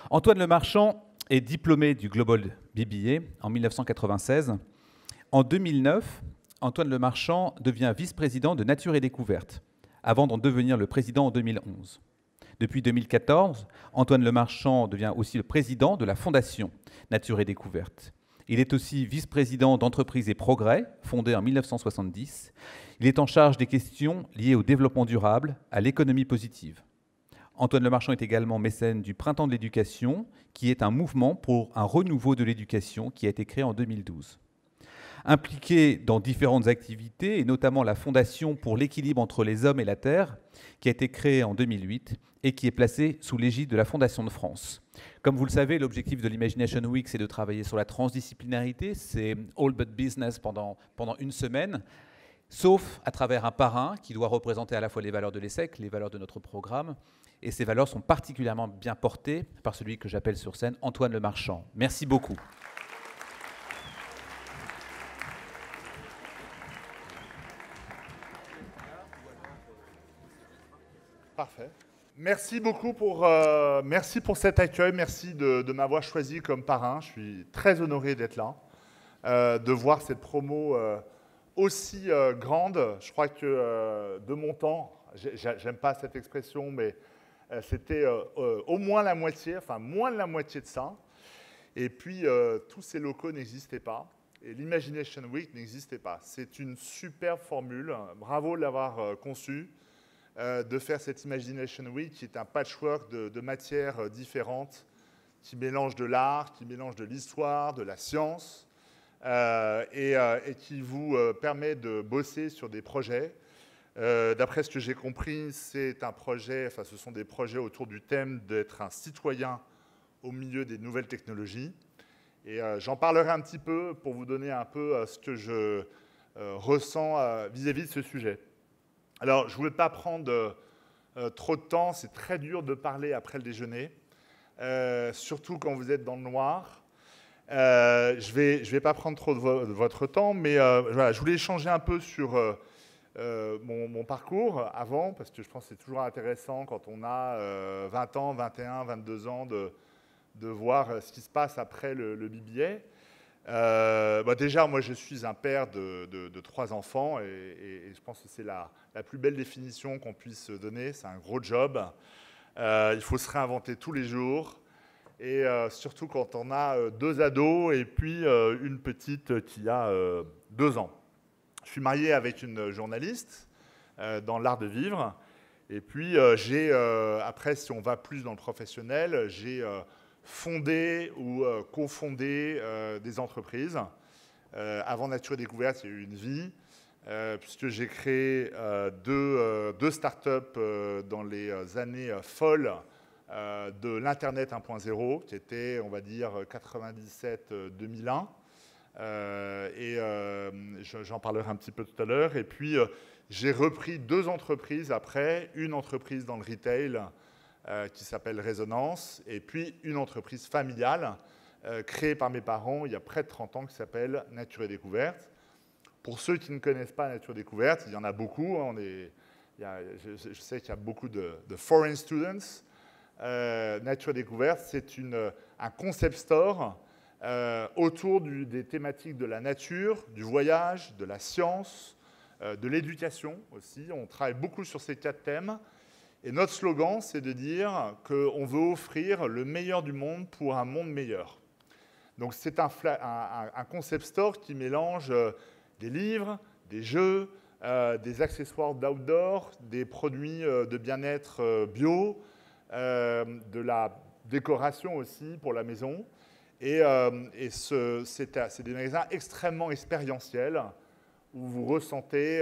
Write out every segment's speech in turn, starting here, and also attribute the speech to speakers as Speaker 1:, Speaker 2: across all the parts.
Speaker 1: Antoine Lemarchand est diplômé du Global BBA en 1996. En 2009, Antoine Lemarchand devient vice-président de Nature et Découverte, avant d'en devenir le président en 2011. Depuis 2014, Antoine Lemarchand devient aussi le président de la Fondation Nature et Découverte. Il est aussi vice-président d'Entreprise et Progrès, fondée en 1970. Il est en charge des questions liées au développement durable, à l'économie positive. Antoine Lemarchand est également mécène du Printemps de l'éducation, qui est un mouvement pour un renouveau de l'éducation qui a été créé en 2012. Impliqué dans différentes activités, et notamment la Fondation pour l'équilibre entre les hommes et la Terre, qui a été créée en 2008 et qui est placée sous l'égide de la Fondation de France. Comme vous le savez, l'objectif de l'Imagination Week, c'est de travailler sur la transdisciplinarité. C'est all but business pendant une semaine, sauf à travers un parrain qui doit représenter à la fois les valeurs de l'ESSEC, les valeurs de notre programme. Et ces valeurs sont particulièrement bien portées par celui que j'appelle sur scène Antoine Lemarchand. Merci beaucoup.
Speaker 2: Parfait. Merci beaucoup merci pour cet accueil. Merci de m'avoir choisi comme parrain. Je suis très honoré d'être là, de voir cette promo aussi grande. Je crois que de mon temps, j'aime pas cette expression, mais c'était au moins la moitié, enfin moins de la moitié de ça. Et puis, tous ces locaux n'existaient pas. Et l'Imagination Week n'existait pas. C'est une superbe formule. Bravo de l'avoir conçue, de faire cette Imagination Week qui est un patchwork de matières différentes, qui mélange de l'art, qui mélange de l'histoire, de la science, et qui vous permet de bosser sur des projets. D'après ce que j'ai compris, c'est un projet, enfin, ce sont des projets autour du thème d'être un citoyen au milieu des nouvelles technologies. Et j'en parlerai un petit peu pour vous donner un peu ce que je ressens vis-à-vis de ce sujet. Alors, je ne voulais pas prendre trop de temps, c'est très dur de parler après le déjeuner, surtout quand vous êtes dans le noir. Je vais pas prendre trop de votre temps, mais voilà, je voulais échanger un peu sur mon parcours avant, parce que je pense que c'est toujours intéressant quand on a 20 ans, 21, 22 ans de voir ce qui se passe après le BBA. Déjà, moi, je suis un père de 3 enfants et je pense que c'est la plus belle définition qu'on puisse donner. C'est un gros job. Il faut se réinventer tous les jours et surtout quand on a 2 ados et puis une petite qui a 2 ans. Je suis marié avec une journaliste dans l'art de vivre. Et puis, après, si on va plus dans le professionnel, j'ai fondé ou cofondé des entreprises. Avant Nature et Découverte, il y a eu une vie, puisque j'ai créé deux startups dans les années folles de l'Internet 1.0, qui était, on va dire, 97-2001. J'en parlerai un petit peu tout à l'heure. Et puis, j'ai repris 2 entreprises après, une entreprise dans le retail qui s'appelle Résonance, et puis une entreprise familiale créée par mes parents il y a près de 30 ans qui s'appelle Nature et Découverte. Pour ceux qui ne connaissent pas Nature et Découverte, il y en a beaucoup. Hein, je sais qu'il y a beaucoup de foreign students. Nature et Découverte, c'est un concept store autour des thématiques de la nature, du voyage, de la science, de l'éducation aussi. On travaille beaucoup sur ces 4 thèmes. Et notre slogan, c'est de dire qu'on veut offrir le meilleur du monde pour un monde meilleur. Donc c'est un concept store qui mélange des livres, des jeux, des accessoires d'outdoor, des produits de bien-être bio, de la décoration aussi pour la maison. Et c'est des magasins extrêmement expérientiels où vous ressentez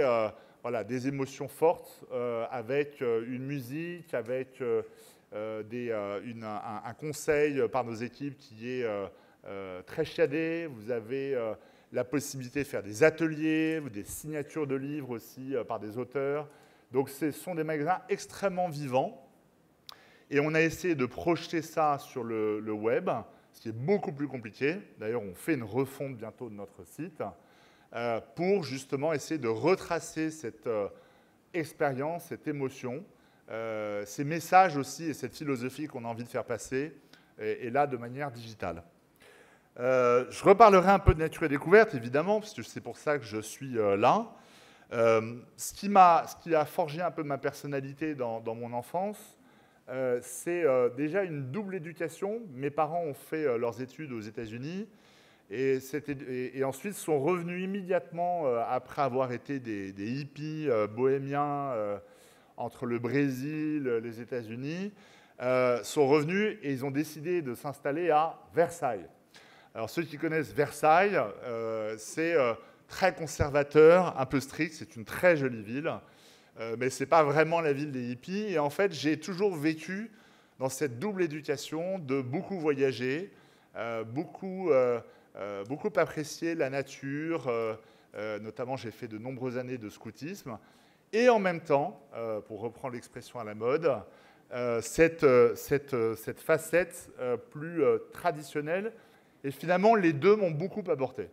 Speaker 2: voilà, des émotions fortes avec une musique, avec un conseil par nos équipes qui est très chiadé. Vous avez la possibilité de faire des ateliers, des signatures de livres aussi par des auteurs. Donc ce sont des magasins extrêmement vivants. Et on a essayé de projeter ça sur le web. ce qui est beaucoup plus compliqué. D'ailleurs, on fait une refonte bientôt de notre site pour justement essayer de retracer cette expérience, cette émotion, ces messages aussi et cette philosophie qu'on a envie de faire passer, et là de manière digitale. Je reparlerai un peu de nature et découverte, évidemment, parce que c'est pour ça que je suis là. Ce qui a forgé un peu ma personnalité dans mon enfance, c'est déjà une double éducation. Mes parents ont fait leurs études aux États-Unis et ensuite sont revenus immédiatement, après avoir été des hippies bohémiens entre le Brésil, les États-Unis, sont revenus et ils ont décidé de s'installer à Versailles. Alors ceux qui connaissent Versailles, c'est très conservateur, un peu strict, c'est une très jolie ville, mais ce n'est pas vraiment la ville des hippies. Et en fait, j'ai toujours vécu dans cette double éducation de beaucoup voyager, beaucoup apprécier la nature, notamment j'ai fait de nombreuses années de scoutisme, et en même temps, pour reprendre l'expression à la mode, cette facette plus traditionnelle. Et finalement, les deux m'ont beaucoup apporté.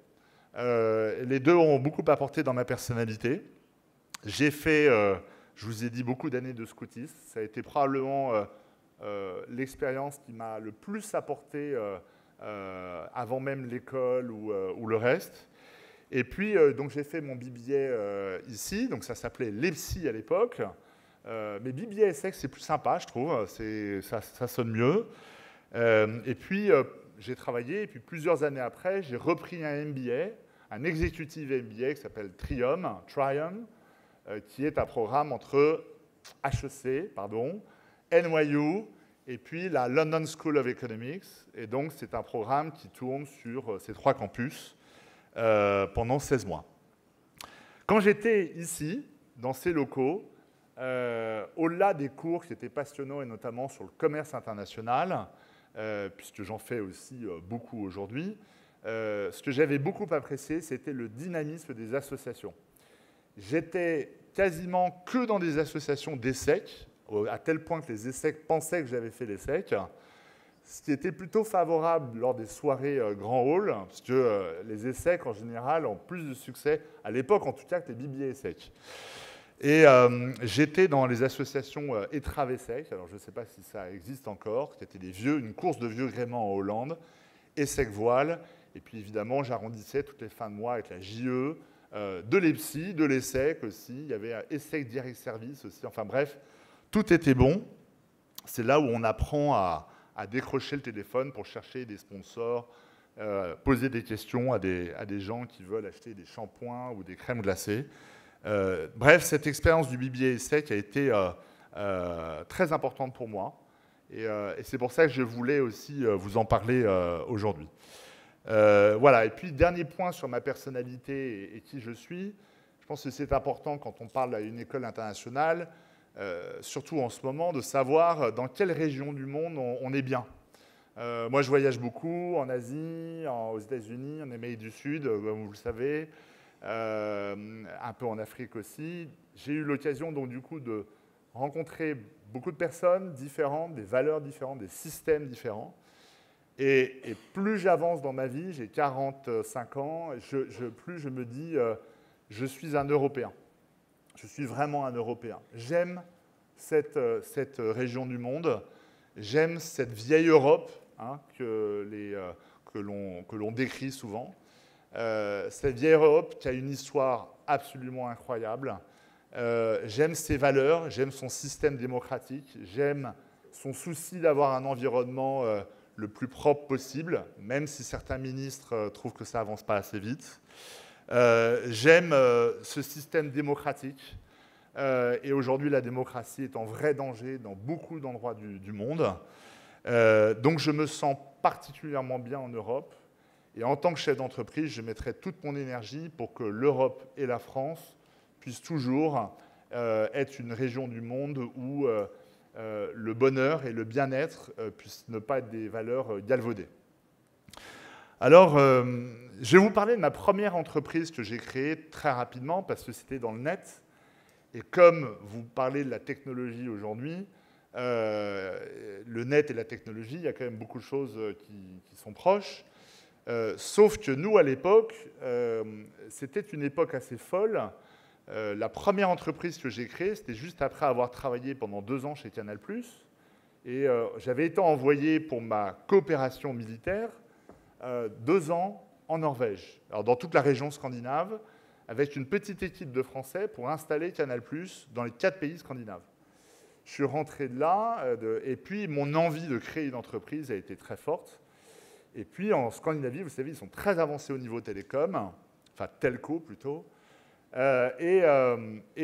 Speaker 2: Les deux ont beaucoup apporté dans ma personnalité. J'ai fait, je vous ai dit, beaucoup d'années de scoutisme. Ça a été probablement l'expérience qui m'a le plus apporté avant même l'école ou le reste. Et puis, donc j'ai fait mon BBA ici, donc ça s'appelait l'EPSI à l'époque. Mais BBA Essex, c'est plus sympa, je trouve, ça sonne mieux. Et puis, j'ai travaillé, et puis plusieurs années après, j'ai repris un MBA, un executive MBA qui s'appelle Trium, qui est un programme entre HEC, NYU, et puis la London School of Economics. Et donc, c'est un programme qui tourne sur ces 3 campus pendant 16 mois. Quand j'étais ici, dans ces locaux, au-delà des cours qui étaient passionnants, et notamment sur le commerce international, puisque j'en fais aussi beaucoup aujourd'hui, ce que j'avais beaucoup apprécié, c'était le dynamisme des associations. J'étais quasiment que dans des associations d'ESSEC, à tel point que les ESSEC pensaient que j'avais fait l'ESSEC, ce qui était plutôt favorable lors des soirées grand hall, parce que les ESSEC, en général, ont plus de succès, à l'époque en tout cas, que les BBA ESSEC. Et j'étais dans les associations ETRAV-ESSEC, alors je ne sais pas si ça existe encore, qui étaient une course de vieux gréements en Hollande, ESSEC Voile, et puis évidemment j'arrondissais toutes les fins de mois avec la JE, de l'EPSI, de l'ESSEC aussi, il y avait un ESSEC Direct Service aussi, enfin bref, tout était bon. C'est là où on apprend à décrocher le téléphone pour chercher des sponsors, poser des questions à des gens qui veulent acheter des shampoings ou des crèmes glacées. Bref, cette expérience du BBA ESSEC a été très importante pour moi. Et c'est pour ça que je voulais aussi vous en parler aujourd'hui. Voilà, et puis dernier point sur ma personnalité et qui je suis. Je pense que c'est important quand on parle à une école internationale, surtout en ce moment, de savoir dans quelle région du monde on est bien. Moi, je voyage beaucoup en Asie, aux États-Unis, en Amérique du Sud, comme vous le savez, un peu en Afrique aussi. J'ai eu l'occasion donc du coup de rencontrer beaucoup de personnes différentes, des valeurs différentes, des systèmes différents. Et plus j'avance dans ma vie, j'ai 45 ans, plus je me dis, je suis un Européen. Je suis vraiment un Européen. J'aime cette région du monde, j'aime cette vieille Europe que l'on décrit souvent. Cette vieille Europe qui a une histoire absolument incroyable. J'aime ses valeurs, j'aime son système démocratique, j'aime son souci d'avoir un environnement le plus propre possible, même si certains ministres trouvent que ça n'avance pas assez vite. J'aime ce système démocratique. Et aujourd'hui, la démocratie est en vrai danger dans beaucoup d'endroits du monde. Donc je me sens particulièrement bien en Europe. Et en tant que chef d'entreprise, je mettrai toute mon énergie pour que l'Europe et la France puissent toujours être une région du monde où le bonheur et le bien-être puissent ne pas être des valeurs galvaudées. Alors, je vais vous parler de ma première entreprise que j'ai créée très rapidement parce que c'était dans le net. Et comme vous parlez de la technologie aujourd'hui, le net et la technologie, il y a quand même beaucoup de choses qui sont proches. Sauf que nous, à l'époque, c'était une époque assez folle. La première entreprise que j'ai créée, c'était juste après avoir travaillé pendant 2 ans chez Canal+. Et j'avais été envoyé pour ma coopération militaire 2 ans en Norvège, alors dans toute la région scandinave, avec une petite équipe de Français pour installer Canal+ dans les 4 pays scandinaves. Je suis rentré de là, et puis mon envie de créer une entreprise a été très forte. Et puis en Scandinavie, vous savez, ils sont très avancés au niveau télécom, enfin telco plutôt. Et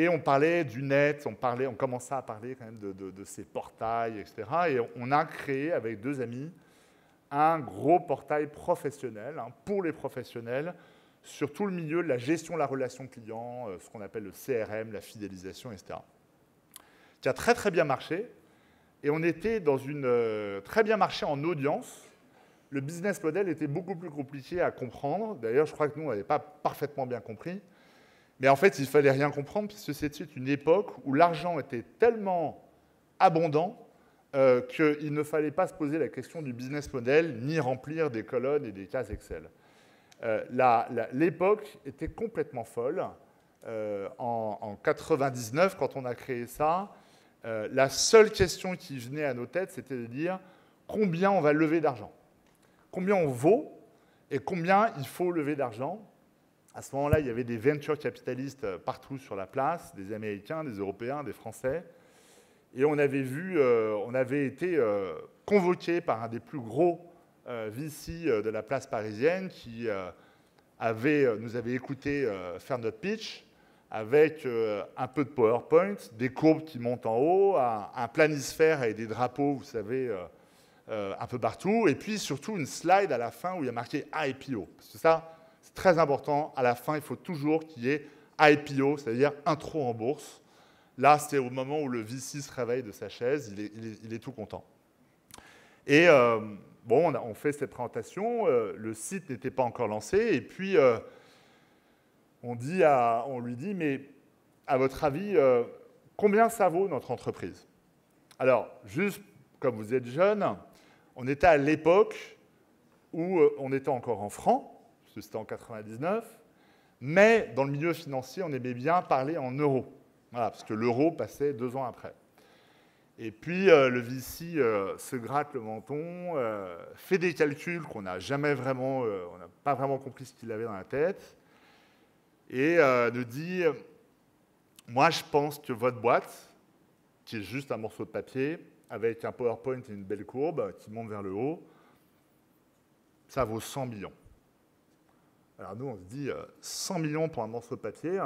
Speaker 2: on parlait du net, on commençait à parler quand même de ces portails, etc. Et on a créé avec 2 amis un gros portail professionnel, pour les professionnels, sur tout le milieu de la gestion de la relation client, ce qu'on appelle le CRM, la fidélisation, etc. Qui a très très bien marché. Et on était dans très bien marché en audience. Le business model était beaucoup plus compliqué à comprendre. D'ailleurs, je crois que nous, on n'avait pas parfaitement bien compris. Mais en fait, il ne fallait rien comprendre, puisque c'était une époque où l'argent était tellement abondant qu'il ne fallait pas se poser la question du business model, ni remplir des colonnes et des cases Excel. L'époque était complètement folle. En 99, quand on a créé ça, la seule question qui venait à nos têtes, c'était de dire combien on va lever d'argent, combien on vaut et combien il faut lever d'argent. À ce moment-là, il y avait des venture capitalistes partout sur la place, des Américains, des Européens, des Français. Et on avait été convoqués par un des plus gros VC de la place parisienne qui nous avait écouté faire notre pitch avec un peu de PowerPoint, des courbes qui montent en haut, un planisphère avec des drapeaux, vous savez, un peu partout, et puis surtout une slide à la fin où il y a marqué IPO. Parce que ça, c'est très important. À la fin, il faut toujours qu'il y ait IPO, c'est-à-dire intro en bourse. Là, c'est au moment où le VC se réveille de sa chaise, il est tout content. Et bon, on fait cette présentation, le site n'était pas encore lancé, et puis on lui dit, mais à votre avis, combien ça vaut notre entreprise? Alors, juste comme vous êtes jeune, on était à l'époque où on était encore en francs, parce que c'était en 99, mais dans le milieu financier, on aimait bien parler en euros. Voilà, parce que l'euro passait 2 ans après. Et puis, le VC se gratte le menton, fait des calculs qu'on n'a jamais vraiment, on n'a pas vraiment compris ce qu'il avait dans la tête, et nous dit, moi, je pense que votre boîte, qui est juste un morceau de papier, avec un PowerPoint et une belle courbe qui monte vers le haut, ça vaut 100 millions. Alors nous, on se dit, 100 millions pour un morceau de papier,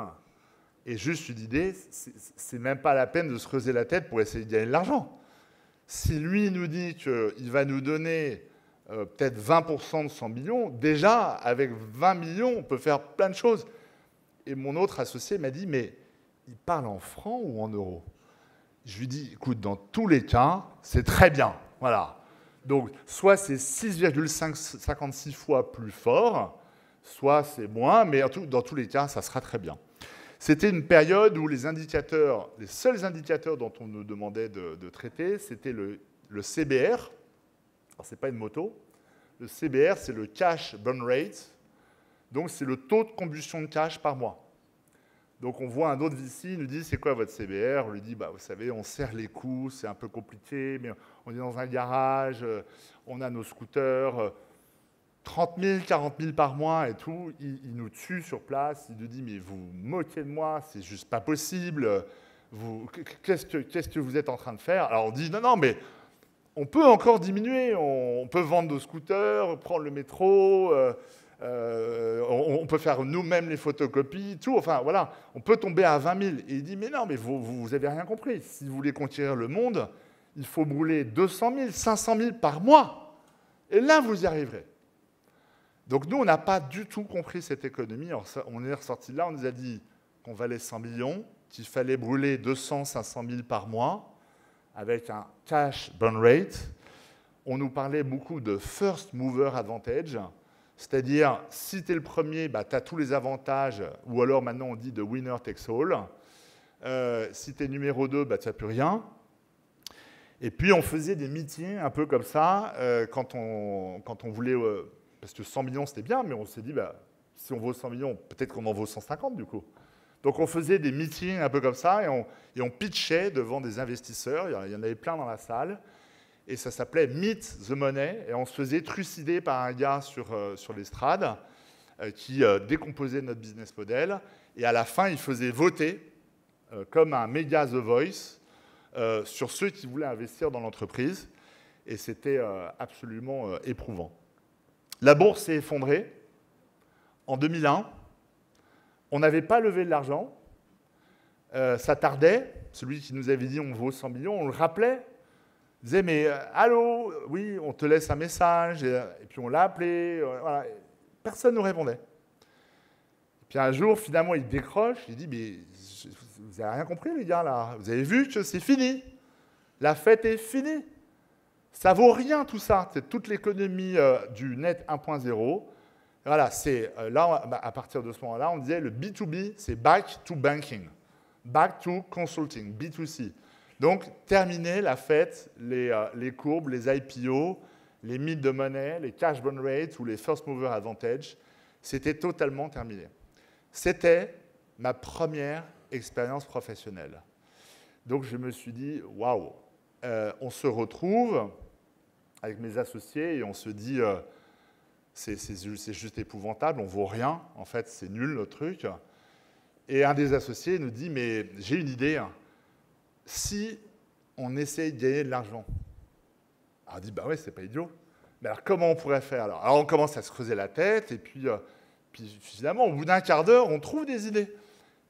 Speaker 2: et juste une idée, c'est même pas la peine de se creuser la tête pour essayer de gagner de l'argent. Si lui nous dit qu'il va nous donner peut-être 20% de 100 millions, déjà, avec 20 millions, on peut faire plein de choses. Et mon autre associé m'a dit, mais il parle en francs ou en euros? Je lui dis, écoute, dans tous les cas, c'est très bien. Voilà. Donc, soit c'est 6,56 fois plus fort, soit c'est moins, mais dans tous les cas, ça sera très bien. C'était une période où les seuls indicateurs dont on nous demandait de traiter, c'était le CBR. Alors, ce n'est pas une moto. Le CBR, c'est le cash burn rate. Donc, c'est le taux de combustion de cash par mois. Donc, on voit un autre VC, il nous dit, c'est quoi votre CBR? On lui dit, bah, vous savez, on serre les coups, c'est un peu compliqué, mais on est dans un garage, on a nos scooters, 30 000, 40 000 par mois et tout. Il nous tue sur place, il nous dit, mais vous moquez de moi, c'est juste pas possible. Qu'est-ce que vous êtes en train de faire? Alors, on dit, non, mais on peut encore diminuer, on peut vendre nos scooters, prendre le métro, on peut faire nous-mêmes les photocopies, tout. Enfin, voilà, on peut tomber à 20 000. Et il dit, mais non, mais vous n'avez rien compris. Si vous voulez conquérir le monde, il faut brûler 200 000, 500 000 par mois. Et là, vous y arriverez. Donc nous, on n'a pas du tout compris cette économie. Alors, on est ressorti de là, on nous a dit qu'on valait 100 millions, qu'il fallait brûler 200, 500 000 par mois, avec un cash burn rate. On nous parlait beaucoup de first mover advantage, c'est-à-dire, si tu es le premier, bah, tu as tous les avantages, ou alors maintenant on dit de winner takes all. Si tu es numéro 2, bah, tu n'as plus rien. Et puis, on faisait des meetings un peu comme ça, quand on voulait... parce que 100 millions, c'était bien, mais on s'est dit, bah, si on vaut 100 millions, peut-être qu'on en vaut 150, du coup. Donc, on faisait des meetings un peu comme ça, et on pitchait devant des investisseurs. Il y en avait plein dans la salle. Et ça s'appelait Meet the Money. Et on se faisait trucider par un gars sur l'estrade qui décomposait notre business model. Et à la fin, il faisait voter, comme un méga The Voice, sur ceux qui voulaient investir dans l'entreprise. Et c'était absolument éprouvant. La bourse s'est effondrée en 2001. On n'avait pas levé de l'argent. Ça tardait. Celui qui nous avait dit on vaut 100 millions, on le rappelait. Il disait mais allô, oui, on te laisse un message. Et puis on l'a appelé. Voilà. Personne ne nous répondait. Et puis un jour, finalement, il décroche. Il dit mais vous n'avez rien compris, les gars, là. Vous avez vu que c'est fini. La fête est finie. Ça vaut rien, tout ça. C'est toute l'économie du net 1.0. Voilà, c'est là, à partir de ce moment-là, on disait le B2B, c'est back to banking, back to consulting, B2C. Donc, terminer la fête, les courbes, les IPO, les meet de monnaie, les cash burn rates ou les first mover advantage, c'était totalement terminé. C'était ma première expérience professionnelle. Donc, je me suis dit, waouh, on se retrouve avec mes associés et on se dit, c'est juste épouvantable, on ne vaut rien, en fait, c'est nul le truc. Et un des associés nous dit, mais j'ai une idée, si on essaye de gagner de l'argent. Alors on dit, bah ouais, c'est pas idiot. Mais alors comment on pourrait faire alors on commence à se creuser la tête, et puis finalement, au bout d'un quart d'heure, on trouve des idées.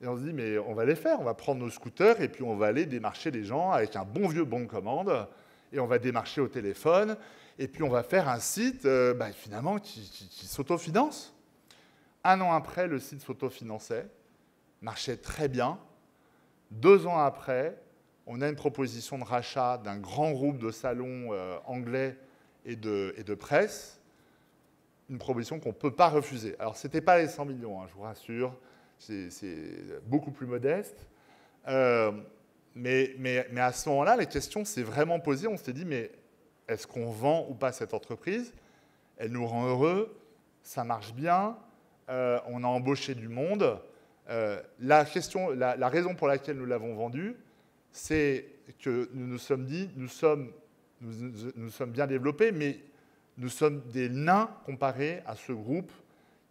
Speaker 2: Et on se dit, mais on va les faire, on va prendre nos scooters, et puis on va aller démarcher les gens avec un bon vieux bon de commande, et on va démarcher au téléphone, et puis on va faire un site finalement qui s'autofinance. 1 an après, le site s'autofinançait, marchait très bien. 2 ans après, on a une proposition de rachat d'un grand groupe de salons anglais et de presse, une proposition qu'on ne peut pas refuser. Alors, ce n'était pas les 100 millions, hein, je vous rassure, c'est beaucoup plus modeste. Mais à ce moment-là, la question s'est vraiment posée. On s'est dit, mais est-ce qu'on vend ou pas cette entreprise? Elle nous rend heureux, ça marche bien, on a embauché du monde. La raison pour laquelle nous l'avons vendue, c'est que nous nous sommes dit, nous sommes bien développés, mais nous sommes des nains comparés à ce groupe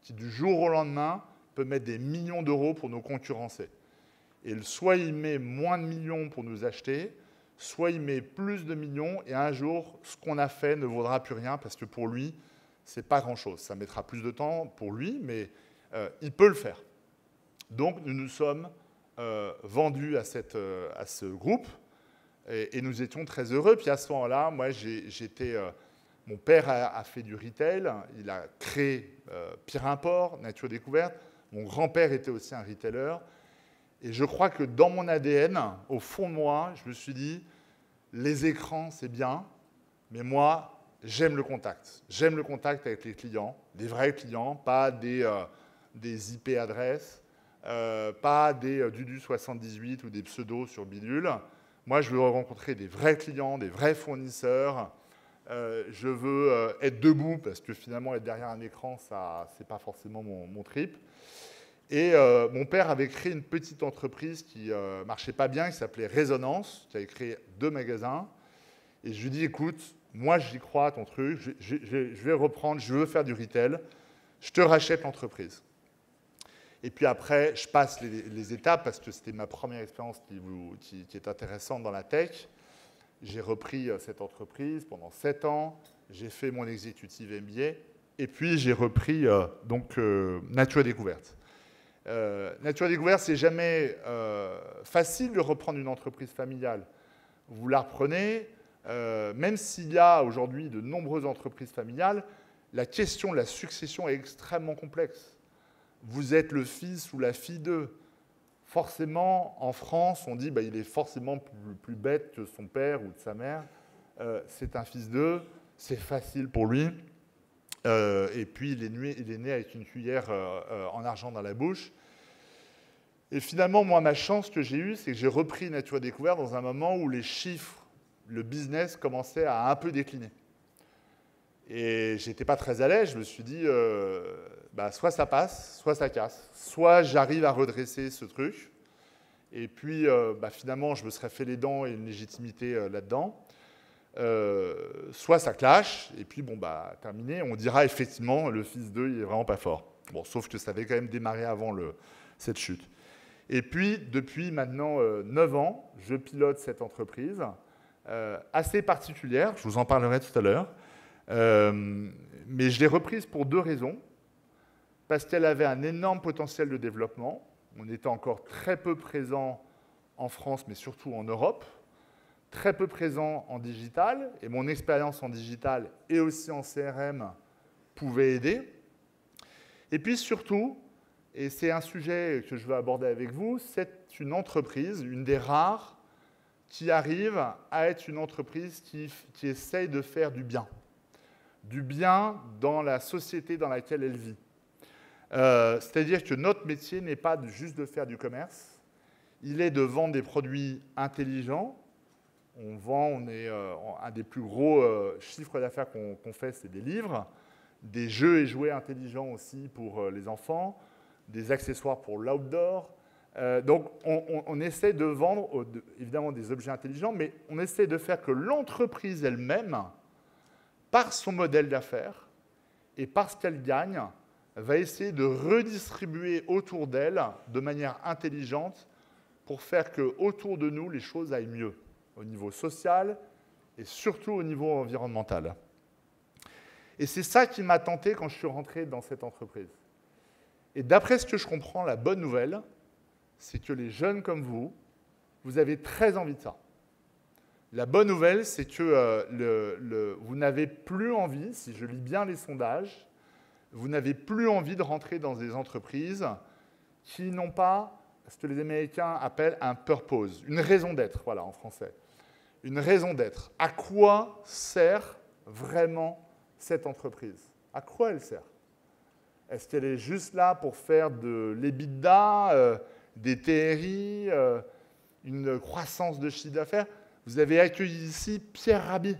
Speaker 2: qui, du jour au lendemain, peut mettre des millions d'euros pour nous concurrencer. Et soit il met moins de millions pour nous acheter, soit il met plus de millions, et un jour, ce qu'on a fait ne vaudra plus rien, parce que pour lui, ce n'est pas grand-chose. Ça mettra plus de temps pour lui, mais il peut le faire. Donc, nous nous sommes vendus à ce groupe, et nous étions très heureux. Puis à ce moment-là, moi, mon père a fait du retail, il a créé Pire Import, Nature Découverte. Mon grand-père était aussi un retailer. Et je crois que dans mon ADN, au fond de moi, je me suis dit, les écrans, c'est bien, mais moi, j'aime le contact. J'aime le contact avec les clients, des vrais clients, pas des IP adresses, pas des Dudu 78 ou des pseudos sur bidule. Moi, je veux rencontrer des vrais clients, des vrais fournisseurs. Je veux être debout, parce que finalement, être derrière un écran, ça, c'est pas forcément mon trip. Et mon père avait créé une petite entreprise qui ne marchait pas bien, qui s'appelait Résonance, qui avait créé 2 magasins. Et je lui dis, écoute, moi j'y crois à ton truc, je vais reprendre, je veux faire du retail, je te rachète l'entreprise. Et puis après, je passe les étapes, parce que c'était ma première expérience qui est intéressante dans la tech. J'ai repris cette entreprise pendant 7 ans, j'ai fait mon executive MBA, et puis j'ai repris Nature Découverte. Nature Découverte, c'est jamais facile de reprendre une entreprise familiale. Vous la reprenez, même s'il y a aujourd'hui de nombreuses entreprises familiales, la question de la succession est extrêmement complexe. Vous êtes le fils ou la fille d'eux. Forcément, en France, on dit il est forcément plus bête que son père ou de sa mère. C'est un fils d'eux, c'est facile pour lui. Et puis, il est né avec une cuillère en argent dans la bouche. Et finalement, moi, ma chance que j'ai eue, c'est que j'ai repris Nature Découverte dans un moment où les chiffres le business commençait à un peu décliner. Et j'étais pas très à l'aise, je me suis dit, soit ça passe, soit ça casse. Soit j'arrive à redresser ce truc, et puis finalement je me serais fait les dents et une légitimité là-dedans. Soit ça clash, et puis terminé, on dira effectivement le fils d'eux, il est vraiment pas fort. Bon, sauf que ça avait quand même démarré avant cette chute. Et puis, depuis maintenant 9 ans, je pilote cette entreprise assez particulière, je vous en parlerai tout à l'heure, mais je l'ai reprise pour 2 raisons. Parce qu'elle avait un énorme potentiel de développement, on était encore très peu présent en France, mais surtout en Europe, très peu présent en digital, et mon expérience en digital et aussi en CRM pouvait aider. Et puis surtout, et c'est un sujet que je veux aborder avec vous, c'est une entreprise, une des rares, qui arrive à être une entreprise qui essaye de faire du bien dans la société dans laquelle elle vit. C'est-à-dire que notre métier n'est pas juste de faire du commerce, il est de vendre des produits intelligents. On est un des plus gros chiffres d'affaires qu'on fait, c'est des livres, des jeux et jouets intelligents aussi pour les enfants, des accessoires pour l'outdoor. Donc on essaie de vendre évidemment des objets intelligents, mais on essaie de faire que l'entreprise elle-même, par son modèle d'affaires et parce qu'elle gagne, va essayer de redistribuer autour d'elle de manière intelligente pour faire qu'autour de nous, les choses aillent mieux, au niveau social et surtout au niveau environnemental. Et c'est ça qui m'a tenté quand je suis rentré dans cette entreprise. Et d'après ce que je comprends, la bonne nouvelle, c'est que les jeunes comme vous avez très envie de ça. La bonne nouvelle, c'est que vous n'avez plus envie, si je lis bien les sondages, vous n'avez plus envie de rentrer dans des entreprises qui n'ont pas ce que les Américains appellent un purpose, une raison d'être, voilà, en français. Une raison d'être. À quoi sert vraiment cette entreprise? À quoi elle sert? Est-ce qu'elle est juste là pour faire de l'EBITDA, des TRI, une croissance de chiffre d'affaires? Vous avez accueilli ici Pierre Rabhi.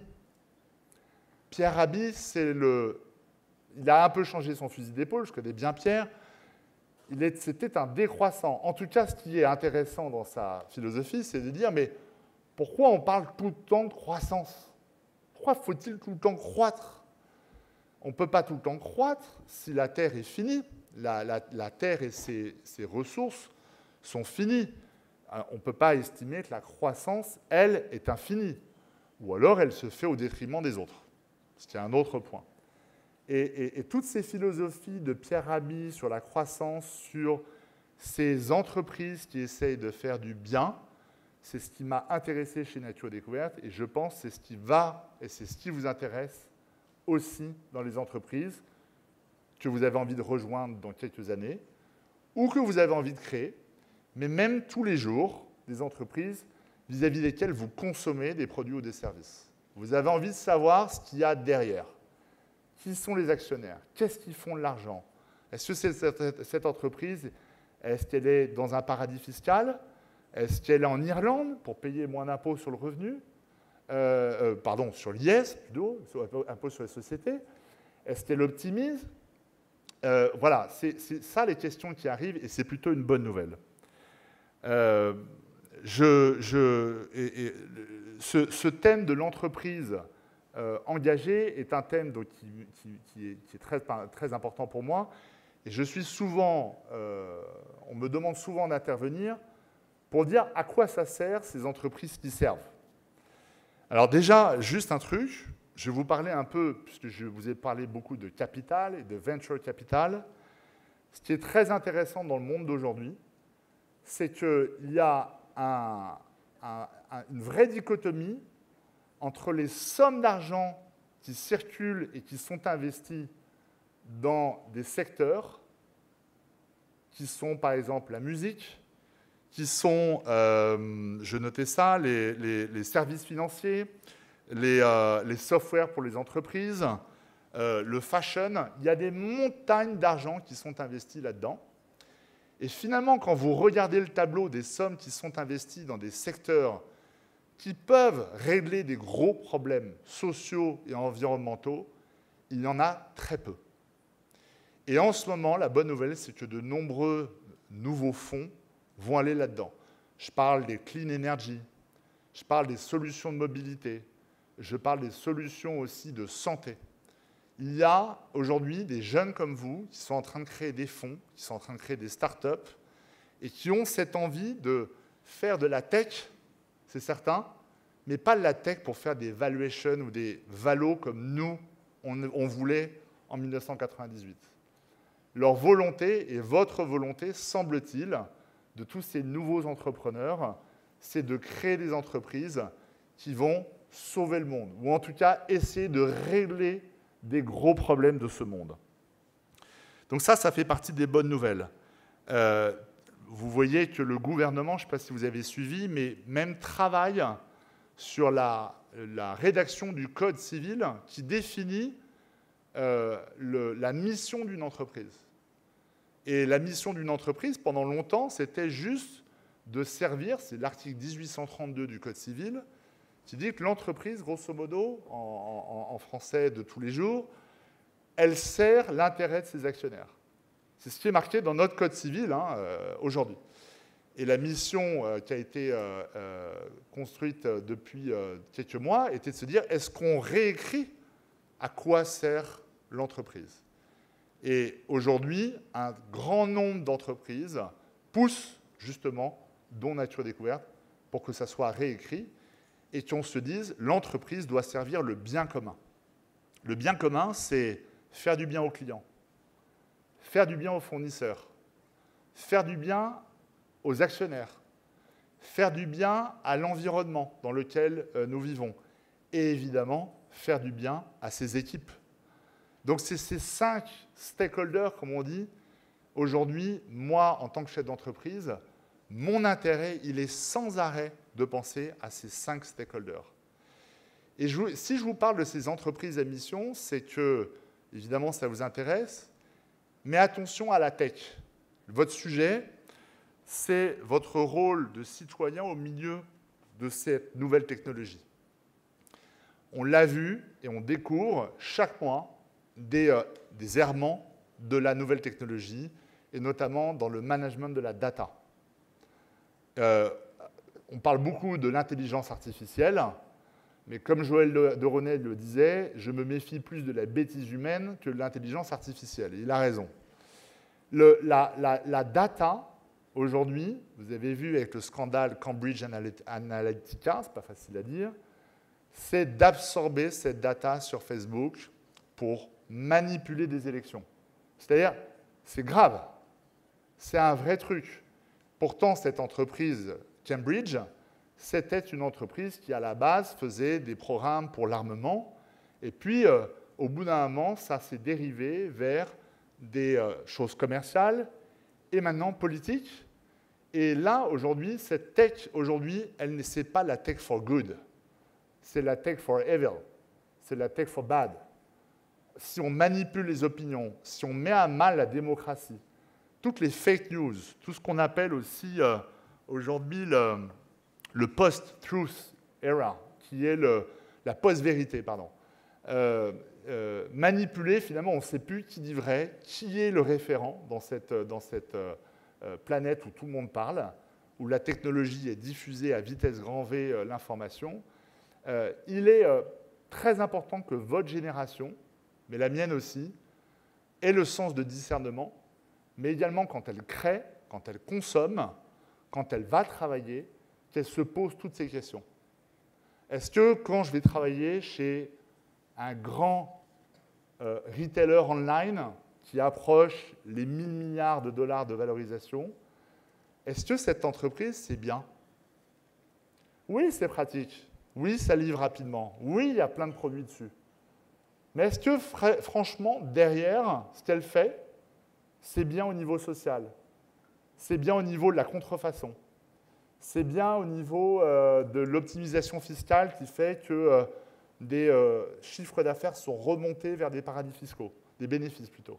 Speaker 2: Pierre Rabhi, il a un peu changé son fusil d'épaule, je connais bien Pierre. C'était un décroissant. En tout cas, ce qui est intéressant dans sa philosophie, c'est de dire, mais pourquoi on parle tout le temps de croissance? Pourquoi faut-il tout le temps croître? On ne peut pas tout le temps croître si la Terre est finie. La Terre et ses ressources sont finies. On ne peut pas estimer que la croissance, elle, est infinie. Ou alors, elle se fait au détriment des autres. C'est un autre point. Et toutes ces philosophies de Pierre Rabhi sur la croissance, sur ces entreprises qui essayent de faire du bien, c'est ce qui m'a intéressé chez Nature Découverte, et je pense que c'est ce qui va, et c'est ce qui vous intéresse aussi dans les entreprises que vous avez envie de rejoindre dans quelques années, ou que vous avez envie de créer, mais même tous les jours, des entreprises vis-à-vis desquelles vous consommez des produits ou des services. Vous avez envie de savoir ce qu'il y a derrière. Qui sont les actionnaires? Qu'est-ce qu'ils font de l'argent? Est-ce que cette entreprise, est-ce qu'elle est dans un paradis fiscal? Est-ce qu'elle est en Irlande pour payer moins d'impôts sur le revenu? Sur l'IS, plutôt, impôt sur les sociétés. Est-ce qu'elle optimise? Voilà, c'est ça les questions qui arrivent, et c'est plutôt une bonne nouvelle. Ce thème de l'entreprise engagée est un thème donc, qui est très important pour moi. Et je suis souvent, on me demande souvent d'intervenir pour dire à quoi ça sert ces entreprises qui servent. Alors déjà, juste un truc, je vais vous parler un peu, puisque je vous ai parlé beaucoup de capital et de venture capital. Ce qui est très intéressant dans le monde d'aujourd'hui, c'est qu'il y a une vraie dichotomie entre les sommes d'argent qui circulent et qui sont investies dans des secteurs qui sont, par exemple, la musique, qui sont, je notais ça, les services financiers, les softwares pour les entreprises, le fashion. Il y a des montagnes d'argent qui sont investies là-dedans. Et finalement, quand vous regardez le tableau des sommes qui sont investies dans des secteurs qui peuvent régler des gros problèmes sociaux et environnementaux, il y en a très peu. Et en ce moment, la bonne nouvelle, c'est que de nombreux nouveaux fonds vont aller là-dedans. Je parle des clean energy, je parle des solutions de mobilité, je parle des solutions aussi de santé. Il y a aujourd'hui des jeunes comme vous qui sont en train de créer des fonds, qui sont en train de créer des startups et qui ont cette envie de faire de la tech, c'est certain, mais pas de la tech pour faire des valuations ou des valos comme nous, on voulait en 1998. Leur volonté et votre volonté, semble-t-il, de tous ces nouveaux entrepreneurs, c'est de créer des entreprises qui vont sauver le monde, ou en tout cas essayer de régler des gros problèmes de ce monde. Donc ça fait partie des bonnes nouvelles. Vous voyez que le gouvernement, je ne sais pas si vous avez suivi, mais même travaille sur la rédaction du code civil qui définit la mission d'une entreprise. Et la mission d'une entreprise, pendant longtemps, c'était juste de servir, c'est l'article 1832 du Code civil, qui dit que l'entreprise, grosso modo, en français de tous les jours, elle sert l'intérêt de ses actionnaires. C'est ce qui est marqué dans notre Code civil aujourd'hui. Et la mission qui a été construite depuis quelques mois était de se dire, est-ce qu'on réécrit à quoi sert l'entreprise? Et aujourd'hui, un grand nombre d'entreprises poussent justement, dont Nature Découverte, pour que ça soit réécrit et qu'on se dise l'entreprise doit servir le bien commun. Le bien commun, c'est faire du bien aux clients, faire du bien aux fournisseurs, faire du bien aux actionnaires, faire du bien à l'environnement dans lequel nous vivons et évidemment faire du bien à ses équipes. Donc c'est ces 5 stakeholders, comme on dit. Aujourd'hui, moi, en tant que chef d'entreprise, mon intérêt, il est sans arrêt de penser à ces 5 stakeholders. Et si je vous parle de ces entreprises à mission, c'est que, évidemment, ça vous intéresse, mais attention à la tech. Votre sujet, c'est votre rôle de citoyen au milieu de cette nouvelle technologie. On l'a vu et on découvre chaque mois des errements de la nouvelle technologie, et notamment dans le management de la data. On parle beaucoup de l'intelligence artificielle, mais comme Joël de René le disait, je me méfie plus de la bêtise humaine que de l'intelligence artificielle. Et il a raison. La data, aujourd'hui, vous avez vu avec le scandale Cambridge Analytica, c'est pas facile à dire, c'est d'absorber cette data sur Facebook pour manipuler des élections. C'est-à-dire, c'est grave, c'est un vrai truc. Pourtant, cette entreprise Cambridge, c'était une entreprise qui, à la base, faisait des programmes pour l'armement. Et puis, au bout d'un moment, ça s'est dérivé vers des choses commerciales et maintenant politiques. Et là, aujourd'hui, cette tech, aujourd'hui, elle n'est pas la tech for good. C'est la tech for evil. C'est la tech for bad. Si on manipule les opinions, si on met à mal la démocratie, toutes les fake news, tout ce qu'on appelle aussi aujourd'hui le post-truth era, qui est la post-vérité, pardon. Manipuler, finalement, on ne sait plus qui dit vrai, qui est le référent dans cette planète où tout le monde parle, où la technologie est diffusée à vitesse grand V l'information. Il est très important que votre génération, mais la mienne aussi, ait le sens de discernement, mais également quand elle crée, quand elle consomme, quand elle va travailler, qu'elle se pose toutes ces questions. Est-ce que quand je vais travailler chez un grand retailer online qui approche les 1000 milliards de dollars de valorisation, est-ce que cette entreprise, c'est bien? Oui, c'est pratique. Oui, ça livre rapidement. Oui, il y a plein de produits dessus. Mais est-ce que, franchement, derrière, ce qu'elle fait, c'est bien au niveau social? C'est bien au niveau de la contrefaçon? C'est bien au niveau de l'optimisation fiscale qui fait que des chiffres d'affaires sont remontés vers des paradis fiscaux, des bénéfices plutôt.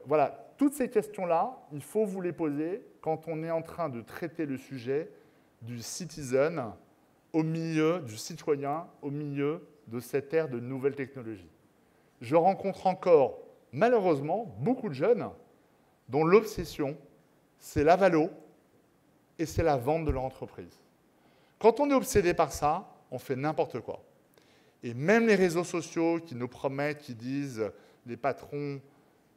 Speaker 2: Voilà, toutes ces questions-là, il faut vous les poser quand on est en train de traiter le sujet du citizen au milieu du citoyen, au milieu de cette ère de nouvelles technologies. Je rencontre encore, malheureusement, beaucoup de jeunes dont l'obsession, c'est la valo et c'est la vente de leur entreprise. Quand on est obsédé par ça, on fait n'importe quoi. Et même les réseaux sociaux qui nous promettent, qui disent, les patrons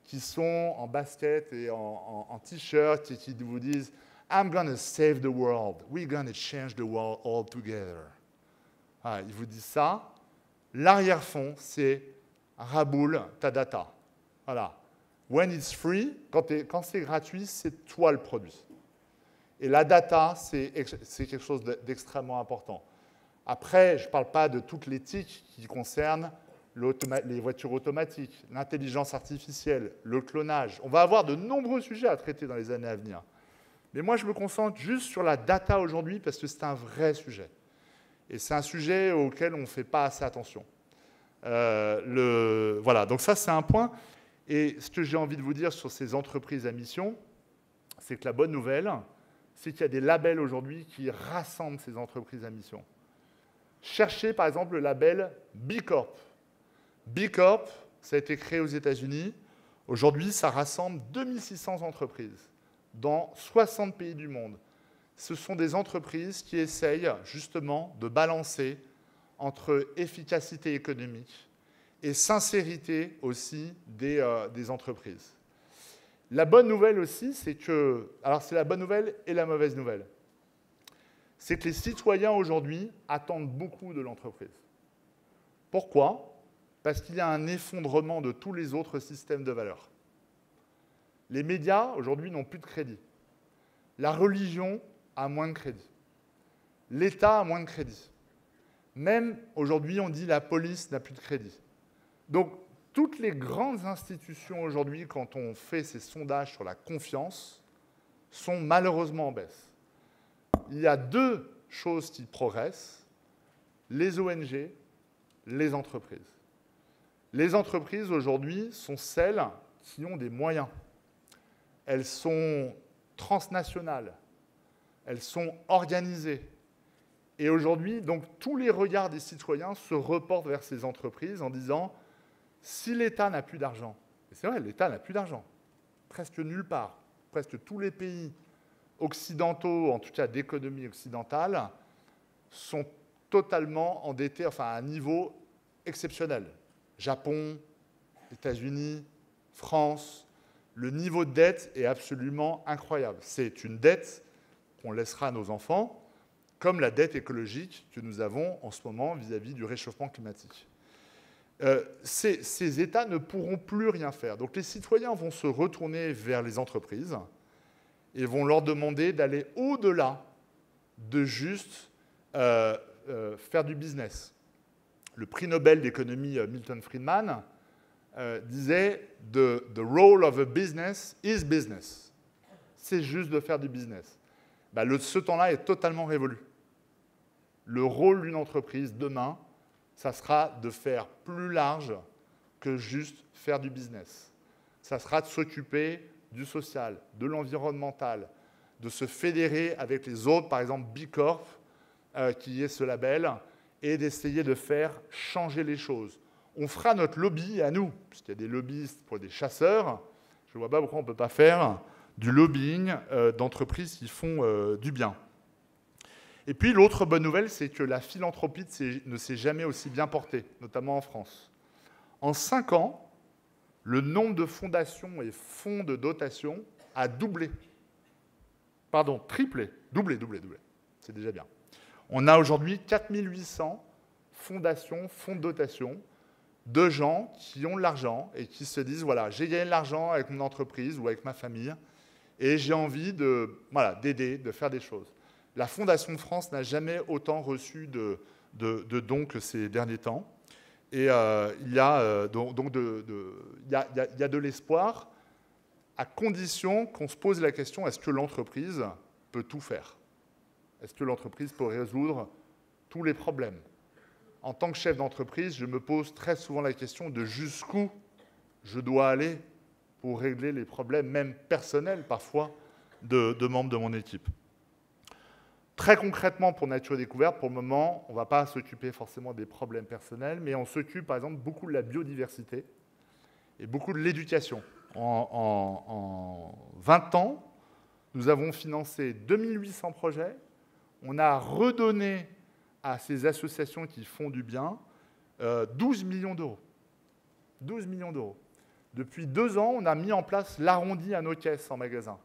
Speaker 2: qui sont en basket et en t-shirt et qui vous disent « I'm gonna save the world, we're gonna change the world all together ». Ah, ils vous disent ça. L'arrière-fond, c'est « raboule ta data ». Voilà. When it's free, quand c'est gratuit, c'est toi le produit. Et la data, c'est quelque chose d'extrêmement important. Après, je ne parle pas de toute l'éthique qui concerne les voitures automatiques, l'intelligence artificielle, le clonage. On va avoir de nombreux sujets à traiter dans les années à venir. Mais moi, je me concentre juste sur la data aujourd'hui parce que c'est un vrai sujet. Et c'est un sujet auquel on ne fait pas assez attention. Voilà, donc ça, c'est un point. Et ce que j'ai envie de vous dire sur ces entreprises à mission, c'est que la bonne nouvelle, c'est qu'il y a des labels aujourd'hui qui rassemblent ces entreprises à mission. Cherchez par exemple le label B Corp. B Corp, ça a été créé aux États-Unis. Aujourd'hui, ça rassemble 2600 entreprises dans 60 pays du monde. Ce sont des entreprises qui essayent justement de balancer entre efficacité économique et sincérité aussi des entreprises. La bonne nouvelle aussi, c'est que... Alors, c'est la bonne nouvelle et la mauvaise nouvelle. C'est que les citoyens aujourd'hui attendent beaucoup de l'entreprise. Pourquoi? Parce qu'il y a un effondrement de tous les autres systèmes de valeurs. Les médias, aujourd'hui, n'ont plus de crédit. La religion a moins de crédit. L'État a moins de crédit. Même, aujourd'hui, on dit la police n'a plus de crédit. Donc, toutes les grandes institutions aujourd'hui, quand on fait ces sondages sur la confiance, sont malheureusement en baisse. Il y a deux choses qui progressent, les ONG, les entreprises. Les entreprises, aujourd'hui, sont celles qui ont des moyens. Elles sont transnationales, elles sont organisées. Et aujourd'hui, donc, tous les regards des citoyens se reportent vers ces entreprises en disant « si l'État n'a plus d'argent », et c'est vrai, l'État n'a plus d'argent, presque nulle part, presque tous les pays occidentaux, en tout cas d'économie occidentale, sont totalement endettés, enfin à un niveau exceptionnel. Japon, États-Unis, France, le niveau de dette est absolument incroyable. C'est une dette qu'on laissera à nos enfants, comme la dette écologique que nous avons en ce moment vis-à-vis du réchauffement climatique. Ces États ne pourront plus rien faire. Donc les citoyens vont se retourner vers les entreprises et vont leur demander d'aller au-delà de juste faire du business. Le prix Nobel d'économie Milton Friedman disait « The role of a business is business ». C'est juste de faire du business. Ce temps-là est totalement révolu. Le rôle d'une entreprise, demain, ça sera de faire plus large que juste faire du business. Ça sera de s'occuper du social, de l'environnemental, de se fédérer avec les autres, par exemple B Corp, qui est ce label, et d'essayer de faire changer les choses. On fera notre lobby à nous, puisqu'il y a des lobbyistes pour des chasseurs. Je ne vois pas pourquoi on ne peut pas faire du lobbying d'entreprises qui font du bien. Et puis l'autre bonne nouvelle, c'est que la philanthropie ne s'est jamais aussi bien portée, notamment en France. En 5 ans, le nombre de fondations et fonds de dotation a doublé. Pardon, triplé. Doublé. C'est déjà bien. On a aujourd'hui 4800 fondations, fonds de dotation, de gens qui ont de l'argent et qui se disent, voilà, j'ai gagné de l'argent avec mon entreprise ou avec ma famille et j'ai envie d'aider, de faire des choses. La Fondation de France n'a jamais autant reçu de dons que ces derniers temps. Et il y a de l'espoir, à condition qu'on se pose la question, est-ce que l'entreprise peut tout faire? Est-ce que l'entreprise peut résoudre tous les problèmes? En tant que chef d'entreprise, je me pose très souvent la question de jusqu'où je dois aller pour régler les problèmes, même personnels parfois, de membres de mon équipe. Très concrètement, pour Nature et Découverte, pour le moment, on ne va pas s'occuper forcément des problèmes personnels, mais on s'occupe, par exemple, beaucoup de la biodiversité et beaucoup de l'éducation. En 20 ans, nous avons financé 2800 projets. On a redonné à ces associations qui font du bien 12 millions d'euros. 12 millions d'euros. Depuis 2 ans, on a mis en place l'arrondi à nos caisses en magasin.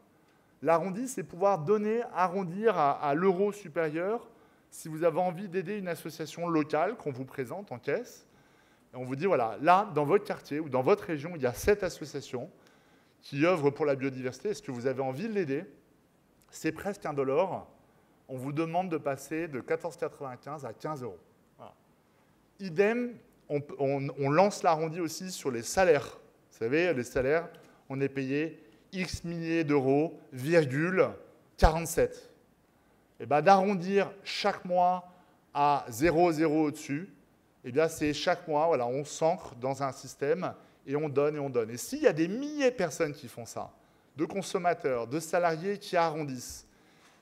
Speaker 2: L'arrondi, c'est pouvoir donner, arrondir à l'euro supérieur si vous avez envie d'aider une association locale qu'on vous présente en caisse. Et on vous dit, voilà, là, dans votre quartier ou dans votre région, il y a cette association qui œuvre pour la biodiversité. Est-ce que vous avez envie de l'aider? C'est presque $1. On vous demande de passer de 14,95 à 15 €. Voilà. Idem, on lance l'arrondi aussi sur les salaires. Vous savez, les salaires, on est payé X milliers d'euros, virgule 47. Et bien d'arrondir chaque mois à 0,0 au-dessus, et bien c'est chaque mois, voilà, on s'ancre dans un système et on donne et on donne. Et s'il y a des milliers de personnes qui font ça, de consommateurs, de salariés qui arrondissent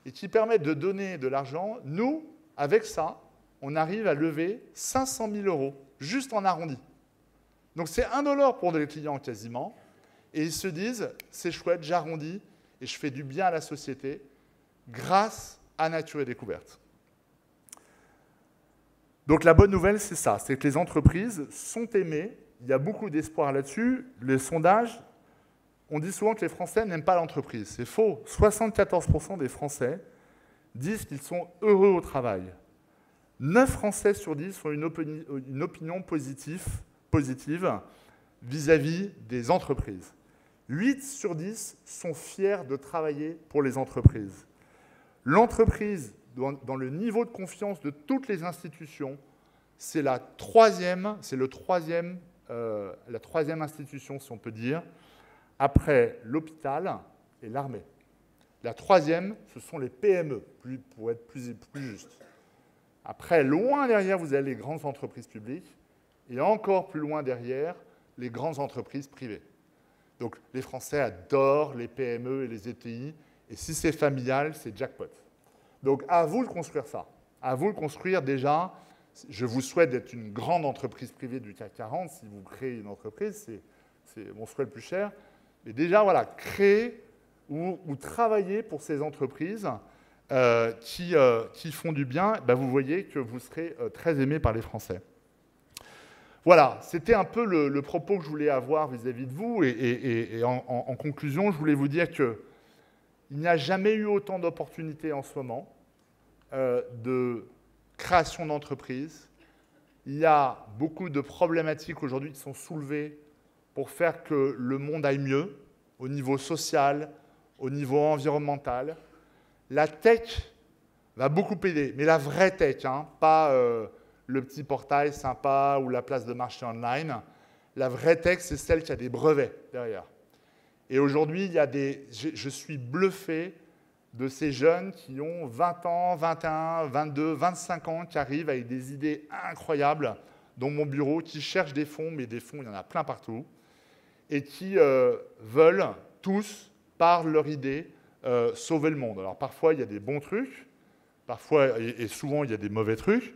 Speaker 2: et qui permettent de donner de l'argent, nous, avec ça, on arrive à lever 500 000 € juste en arrondi. Donc c'est $1 pour les clients quasiment. Et ils se disent, c'est chouette, j'arrondis et je fais du bien à la société grâce à Nature et Découverte. Donc la bonne nouvelle, c'est ça, c'est que les entreprises sont aimées, il y a beaucoup d'espoir là-dessus. Les sondages, on dit souvent que les Français n'aiment pas l'entreprise. C'est faux. 74% des Français disent qu'ils sont heureux au travail. 9 Français sur 10 ont une opinion positive vis-à-vis des entreprises. 8 sur 10 sont fiers de travailler pour les entreprises. L'entreprise, dans le niveau de confiance de toutes les institutions, c'est la troisième institution, si on peut dire, après l'hôpital et l'armée. La troisième, ce sont les PME, pour être plus juste. Après, loin derrière, vous avez les grandes entreprises publiques, et encore plus loin derrière, les grandes entreprises privées. Donc, les Français adorent les PME et les ETI, et si c'est familial, c'est jackpot. Donc, à vous de construire ça. À vous de construire déjà. Je vous souhaite d'être une grande entreprise privée du CAC 40. Si vous créez une entreprise, c'est mon souhait le plus cher. Mais déjà, voilà, créer ou travailler pour ces entreprises qui font du bien, ben vous voyez que vous serez très aimé par les Français. Voilà, c'était un peu le propos que je voulais avoir vis-à-vis de vous. Et en conclusion, je voulais vous dire qu'il n'y a jamais eu autant d'opportunités en ce moment de création d'entreprises. Il y a beaucoup de problématiques aujourd'hui qui sont soulevées pour faire que le monde aille mieux, au niveau social, au niveau environnemental. La tech va beaucoup aider, mais la vraie tech, hein, pas le petit portail sympa ou la place de marché online. La vraie tech, c'est celle qui a des brevets derrière. Et aujourd'hui, je suis bluffé de ces jeunes qui ont 20 ans, 21, 22, 25 ans, qui arrivent avec des idées incroyables dans mon bureau, qui cherchent des fonds, mais des fonds, il y en a plein partout, et qui veulent tous, par leur idée, sauver le monde. Alors parfois, il y a des bons trucs, parfois, et souvent, il y a des mauvais trucs,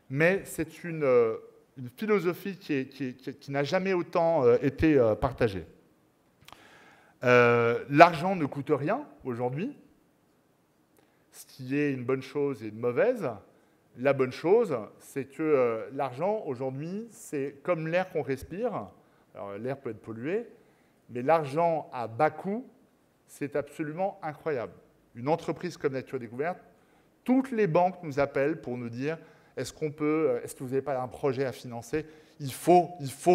Speaker 2: mais c'est une philosophie qui n'a jamais autant été partagée. L'argent ne coûte rien aujourd'hui, ce qui est une bonne chose et une mauvaise. La bonne chose, c'est que l'argent, aujourd'hui, c'est comme l'air qu'on respire. Alors, l'air peut être pollué, mais l'argent à bas coût, c'est absolument incroyable. Une entreprise comme Nature et Découverte, toutes les banques nous appellent pour nous dire est-ce que vous n'avez pas un projet à financer? Il faut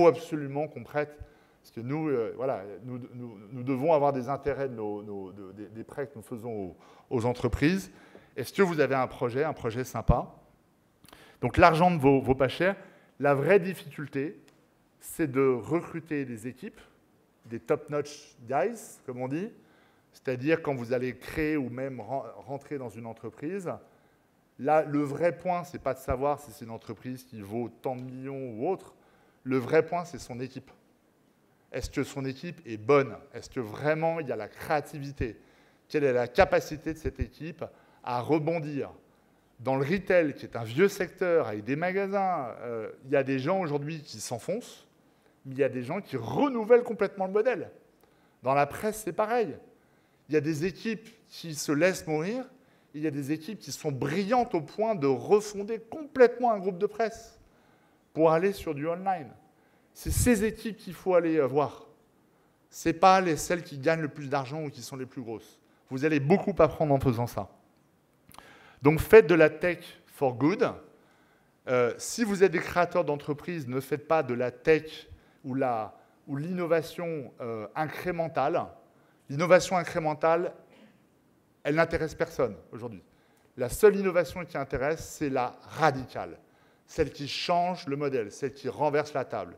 Speaker 2: absolument qu'on prête. Parce que nous, nous devons avoir des intérêts des prêts que nous faisons aux entreprises. Est-ce que vous avez un projet sympa? Donc l'argent ne vaut pas cher. La vraie difficulté, c'est de recruter des équipes, des top-notch guys, comme on dit. C'est-à-dire quand vous allez créer ou même rentrer dans une entreprise, là, le vrai point, ce n'est pas de savoir si c'est une entreprise qui vaut tant de millions ou autre. Le vrai point, c'est son équipe. Est-ce que son équipe est bonne? Est-ce que vraiment il y a la créativité? Quelle est la capacité de cette équipe à rebondir, Dans le retail, qui est un vieux secteur, avec des magasins, il y a des gens aujourd'hui qui s'enfoncent, mais il y a des gens qui renouvellent complètement le modèle. Dans la presse, c'est pareil. Il y a des équipes qui se laissent mourir, et il y a des équipes qui sont brillantes au point de refonder complètement un groupe de presse pour aller sur du online. C'est ces équipes qu'il faut aller voir. Ce n'est pas celles qui gagnent le plus d'argent ou qui sont les plus grosses. Vous allez beaucoup apprendre en faisant ça. Donc faites de la tech for good. Si vous êtes des créateurs d'entreprises, ne faites pas de la tech ou l'innovation incrémentale. L'innovation incrémentale, elle n'intéresse personne aujourd'hui. La seule innovation qui intéresse, c'est la radicale, celle qui change le modèle, celle qui renverse la table.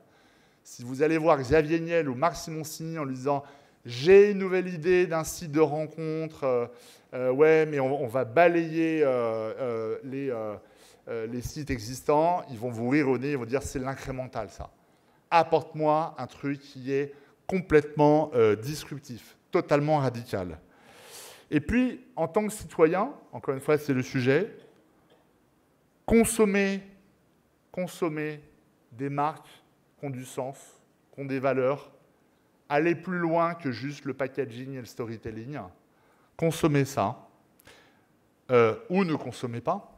Speaker 2: Si vous allez voir Xavier Niel ou Marc Simoncini en lui disant « J'ai une nouvelle idée d'un site de rencontre, ouais, mais on va balayer les sites existants », ils vont vous rire au nez, ils vont dire « C'est l'incrémental, ça. Apporte-moi un truc qui est complètement disruptif, totalement radical. » Et puis, en tant que citoyen, encore une fois, c'est le sujet, consommer des marques qui ont du sens, qui ont des valeurs, aller plus loin que juste le packaging et le storytelling, consommez ça, ou ne consommez pas.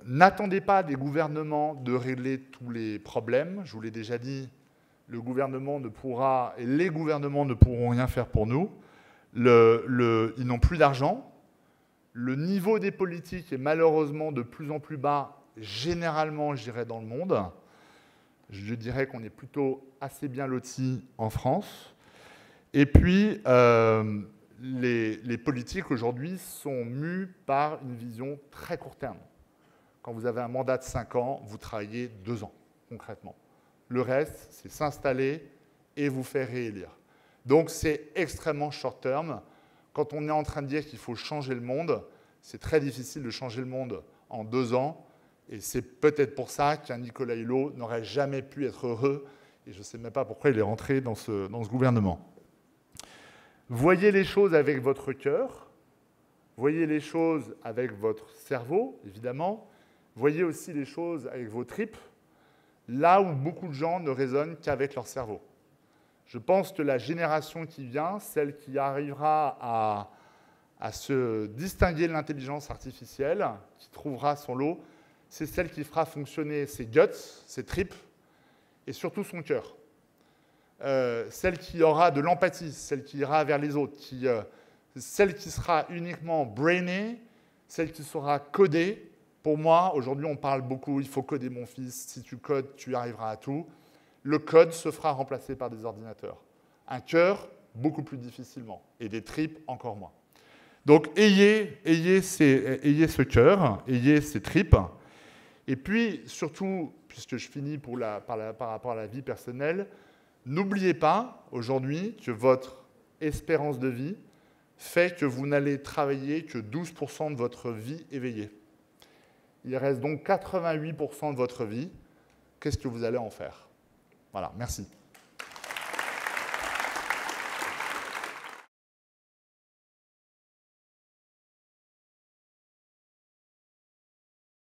Speaker 2: N'attendez pas des gouvernements de régler tous les problèmes. Je vous l'ai déjà dit, le gouvernement ne pourra, et les gouvernements ne pourront rien faire pour nous. Ils n'ont plus d'argent. Le niveau des politiques est malheureusement de plus en plus bas, généralement, je dirais, dans le monde. Je dirais qu'on est plutôt assez bien lotis en France. Et puis, les politiques aujourd'hui sont mus par une vision très court terme. Quand vous avez un mandat de 5 ans, vous travaillez 2 ans, concrètement. Le reste, c'est s'installer et vous faire réélire. Donc, c'est extrêmement short term. Quand on est en train de dire qu'il faut changer le monde, c'est très difficile de changer le monde en 2 ans. Et c'est peut-être pour ça qu'un Nicolas Hulot n'aurait jamais pu être heureux. Et je ne sais même pas pourquoi il est rentré dans ce gouvernement. Voyez les choses avec votre cœur. Voyez les choses avec votre cerveau, évidemment. Voyez aussi les choses avec vos tripes, là où beaucoup de gens ne raisonnent qu'avec leur cerveau. Je pense que la génération qui vient, celle qui arrivera à se distinguer de l'intelligence artificielle, qui trouvera son lot, c'est celle qui fera fonctionner ses guts, ses tripes, et surtout son cœur. Celle qui aura de l'empathie, celle qui ira vers les autres, celle qui sera uniquement brainée, celle qui saura coder. Pour moi, aujourd'hui, on parle beaucoup, il faut coder mon fils, si tu codes, tu arriveras à tout. Le code se fera remplacer par des ordinateurs. Un cœur, beaucoup plus difficilement, et des tripes, encore moins. Donc, ayez ce cœur, ayez ces tripes, et puis, surtout, puisque je finis par rapport à la vie personnelle, n'oubliez pas, aujourd'hui, que votre espérance de vie fait que vous n'allez travailler que 12% de votre vie éveillée. Il reste donc 88% de votre vie. Qu'est-ce que vous allez en faire ? Voilà, merci.